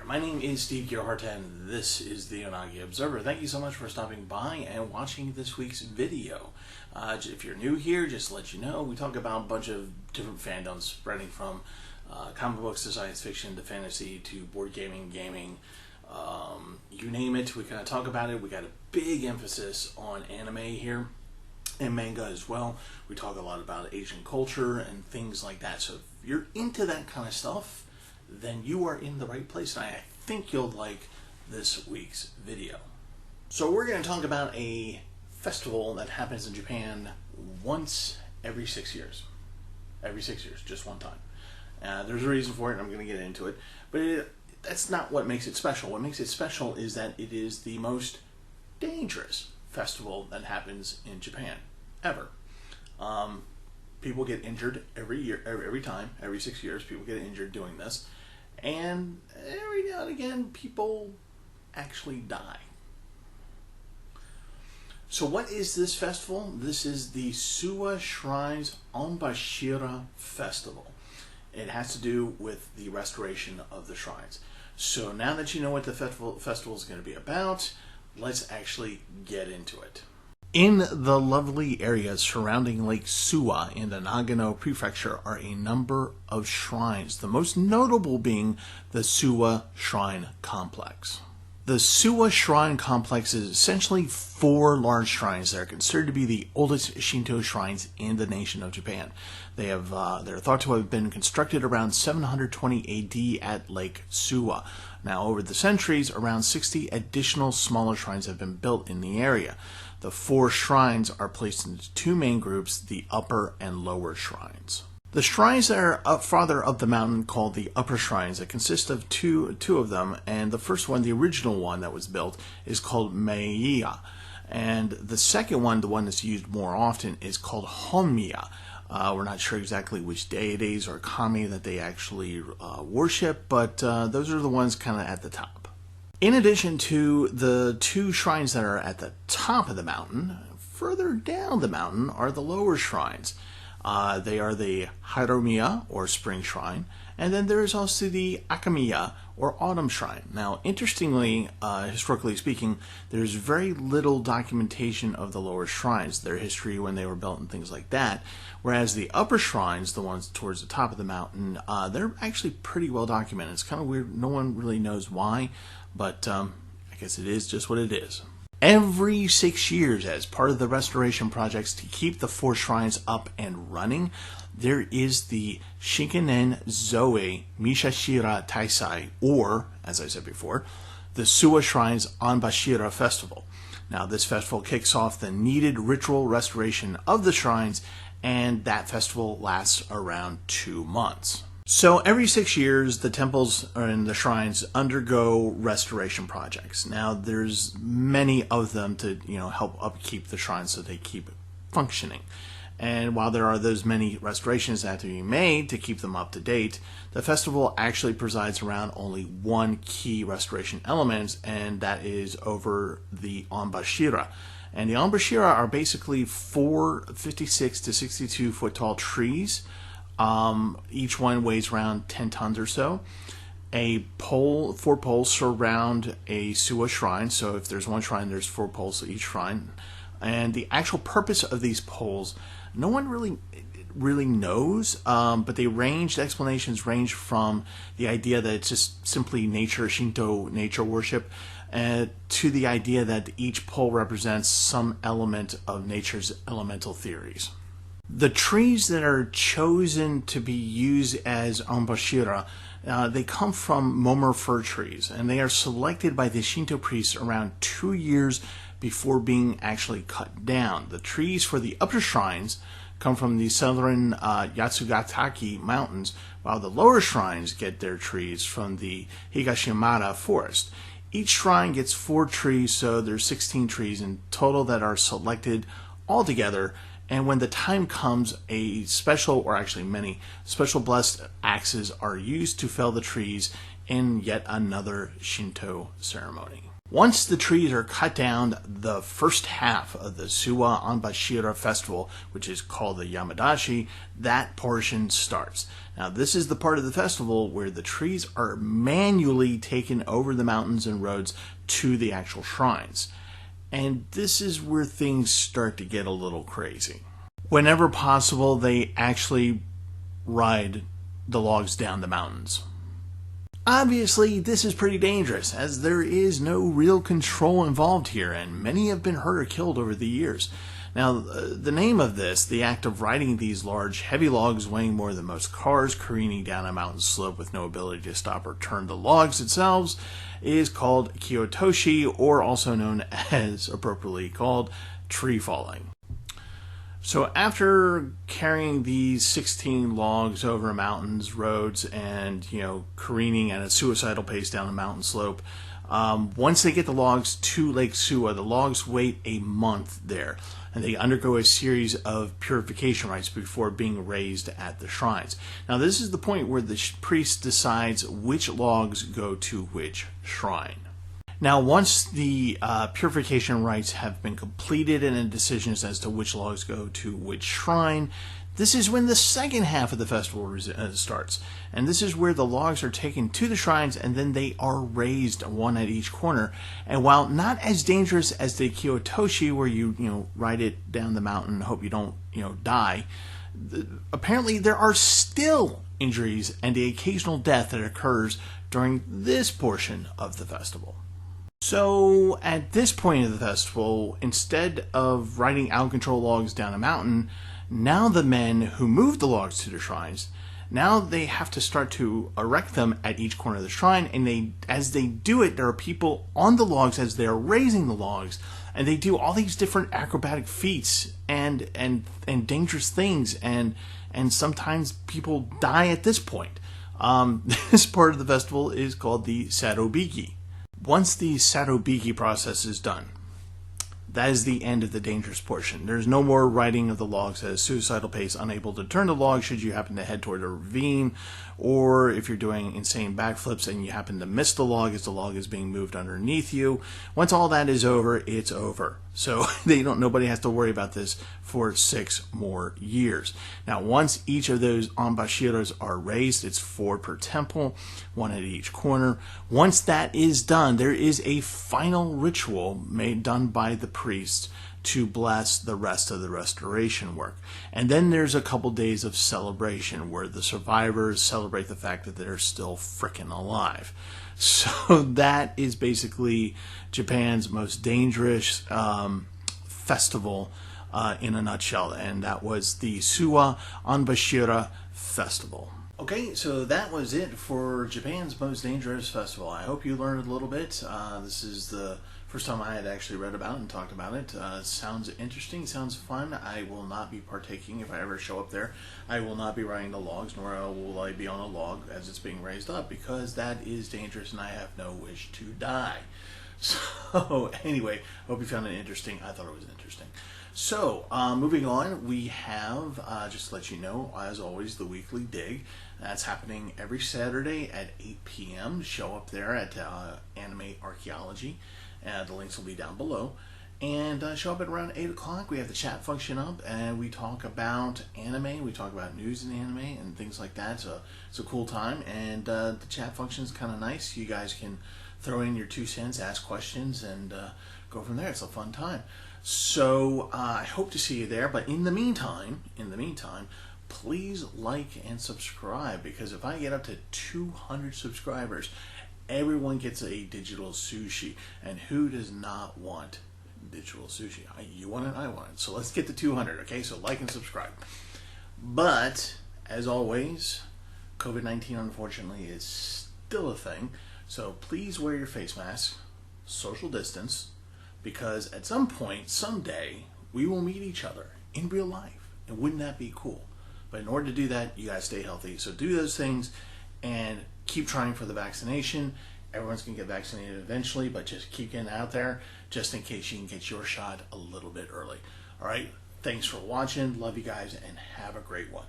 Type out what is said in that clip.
My name is Steve Gerhardt and this is the Unagi Observer. Thank you so much for stopping by and watching this week's video. If you're new here, just to let you know, we talk about a bunch of different fandoms spreading from comic books to science fiction to fantasy to board gaming, you name it, we kind of talk about it. We got a big emphasis on anime here and manga as well. We talk a lot about Asian culture and things like that. So if you're into that kind of stuff, then you are in the right place, and I think you'll like this week's video. So we're going to talk about a festival that happens in Japan once every 6 years. Every 6 years, just one time. There's a reason for it, and I'm going to get into it. But that's not what makes it special. What makes it special is that it is the most dangerous festival that happens in Japan, ever. People get injured every year, every 6 years, people get injured doing this. And every now and again, people actually die. So what is this festival? This is the Suwa Shrines Onbashira Festival. It has to do with the restoration of the shrines. So now that you know what the festival is going to be about, let's actually get into it. In the lovely areas surrounding Lake Suwa in the Nagano Prefecture are a number of shrines, the most notable being the Suwa Shrine Complex. The Suwa Shrine Complex is essentially 4 large shrines that are considered to be the oldest Shinto shrines in the nation of Japan. They're thought to have been constructed around 720 AD at Lake Suwa. Now, over the centuries, around 60 additional smaller shrines have been built in the area. The 4 shrines are placed into 2 main groups, the upper and lower shrines. The shrines that are up farther up the mountain, called the upper shrines, that consist of two of them, and the first one, the original one that was built, is called Meiya. And the second one, the one that's used more often, is called Honmiya. We're not sure exactly which deities or kami that they actually worship, but those are the ones kind of at the top. In addition to the 2 shrines that are at the top of the mountain, further down the mountain are the lower shrines. They are the Harumiya, or Spring Shrine, and then there is also the Akamiya, or Autumn Shrine. Now, interestingly, historically speaking, there's very little documentation of the lower shrines, their history when they were built and things like that, whereas the upper shrines, the ones towards the top of the mountain, they're actually pretty well documented. It's kind of weird, no one really knows why, but I guess it is just what it is. Every 6 years, as part of the restoration projects to keep the 4 shrines up and running, there is the Shinkenen Zoe Mishashira Taisai, or, as I said before, the Suwa Shrines Onbashira Festival. Now, this festival kicks off the needed ritual restoration of the shrines, and that festival lasts around 2 months. So every 6 years, the temples and the shrines undergo restoration projects. Now, there's many of them to help upkeep the shrines so they keep functioning. And while there are those many restorations that have to be made to keep them up to date, the festival actually presides around only one key restoration element, and that is over the Onbashira. And the Onbashira are basically 4 56 to 62 foot tall trees. Each one weighs around 10 tons or so. 4 poles surround a Suwa shrine. So if there's one shrine, there's 4 poles to each shrine. And the actual purpose of these poles, no one really knows, but the explanations range from the idea that it's just simply Shinto nature worship, to the idea that each pole represents some element of nature's elemental theories. The trees that are chosen to be used as Onbashira, they come from Momor fir trees, and they are selected by the Shinto priests around 2 years before being actually cut down. The trees for the upper shrines come from the southern Yatsugatake Mountains, while the lower shrines get their trees from the Higashimara Forest. Each shrine gets 4 trees, so there's 16 trees in total that are selected altogether. And when the time comes, a special, or actually many, special blessed axes are used to fell the trees in yet another Shinto ceremony. Once the trees are cut down, the first half of the Suwa Onbashira festival, which is called the Yamadashi, that portion starts. Now, this is the part of the festival where the trees are manually taken over the mountains and roads to the actual shrines. And this is where things start to get a little crazy. Whenever possible, they actually ride the logs down the mountains. Obviously, this is pretty dangerous, as there is no real control involved here, and many have been hurt or killed over the years. Now, the name of this, the act of riding these large, heavy logs weighing more than most cars, careening down a mountain slope with no ability to stop or turn the logs themselves, is called Kyotoshi, or also known as, appropriately called, tree falling. So after carrying these 16 logs over mountains, roads, and, careening at a suicidal pace down the mountain slope, once they get the logs to Lake Suwa, the logs wait a month there, and they undergo a series of purification rites before being raised at the shrines. Now, this is the point where the priest decides which logs go to which shrine. Now, once the purification rites have been completed and decisions as to which logs go to which shrine, this is when the second half of the festival starts. And this is where the logs are taken to the shrines and then they are raised, one at each corner. And while not as dangerous as the Kyotoshi, where you ride it down the mountain and hope you don't, die, apparently there are still injuries and the occasional death that occurs during this portion of the festival. So, at this point of the festival, instead of riding out-of-control logs down a mountain, now the men who moved the logs to the shrines, now they have to start to erect them at each corner of the shrine, and as they do it, there are people on the logs as they're raising the logs, and they do all these different acrobatic feats and dangerous things, and sometimes people die at this point. This part of the festival is called the Satruday. Once the Satruday process is done, that is the end of the dangerous portion. There's no more riding of the logs at a suicidal pace, unable to turn the log should you happen to head toward a ravine, or if you're doing insane backflips and you happen to miss the log as the log is being moved underneath you. Once all that is over, it's over. So nobody has to worry about this for 6 more years. Now, once each of those onbashiras are raised, it's 4 per temple, 1 at each corner. Once that is done, there is a final ritual done by the priest to bless the rest of the restoration work. And then there's a couple days of celebration where the survivors celebrate the fact that they're still frickin' alive. So that is basically Japan's most dangerous festival in a nutshell, and that was the Suwa Onbashira Festival. Okay, so that was it for Japan's most dangerous festival. I hope you learned a little bit. This is the first time I had actually read about it and talked about it. Sounds interesting, sounds fun. I will not be partaking if I ever show up there. I will not be riding the logs, nor will I be on a log as it's being raised up, because that is dangerous and I have no wish to die. So anyway, hope you found it interesting. I thought it was interesting. So moving on, we have, just to let you know, as always, the weekly dig. That's happening every Saturday at 8 p.m. Show up there at Anime Archaeology. The links will be down below. And show up at around 8 o'clock. We have the chat function up, and we talk about anime. We talk about news in anime and things like that. So it's a cool time. And the chat function is kind of nice. You guys can throw in your 2 cents, ask questions, and go from there. It's a fun time. So I hope to see you there. But in the meantime, please like and subscribe, because if I get up to 200 subscribers, everyone gets a digital sushi. And who does not want digital sushi? You want it, I want it. So let's get to 200, okay? So like and subscribe. But, as always, COVID-19 unfortunately is still a thing. So please wear your face mask, social distance, because at some point, someday, we will meet each other in real life. And wouldn't that be cool? But in order to do that, you gotta stay healthy. So do those things and keep trying for the vaccination. Everyone's gonna get vaccinated eventually, but just keep getting out there just in case you can get your shot a little bit early. All right, thanks for watching. Love you guys and have a great one.